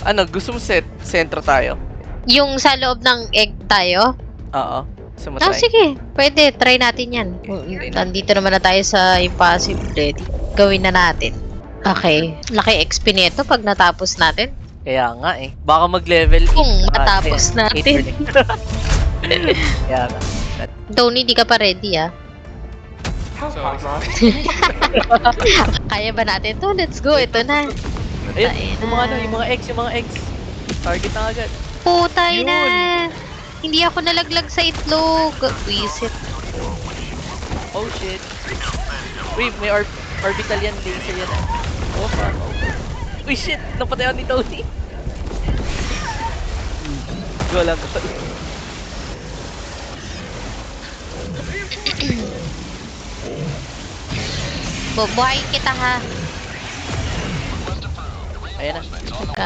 Ano, gusto mo sentro tayo? Yung sa loob ng egg tayo? Oo. Gusto mo Ah, try? sige. Pwede. Try natin yan. Okay, Nandito naman na tayo sa impossible. Gawin na natin. Okay. Laki XP nito pag natapos natin. Kaya nga eh. Baka mag-level 8. Kung matapos natin. Kaya nga. Tony, di ka pa ready ah. Kaya ba natin to? Let's go. Ito na. Ayun, Putay yung mga ano, yung mga X. Target na agad. Putay na. Yun. Hindi ako nalaglag sa itlog. Visit. Oh shit. Uy, may orbital yan, laser yan. Oh fuck. Uy shit, napatayan ni Tony. Go lang. Bubuhayin kita ha. Ayan na.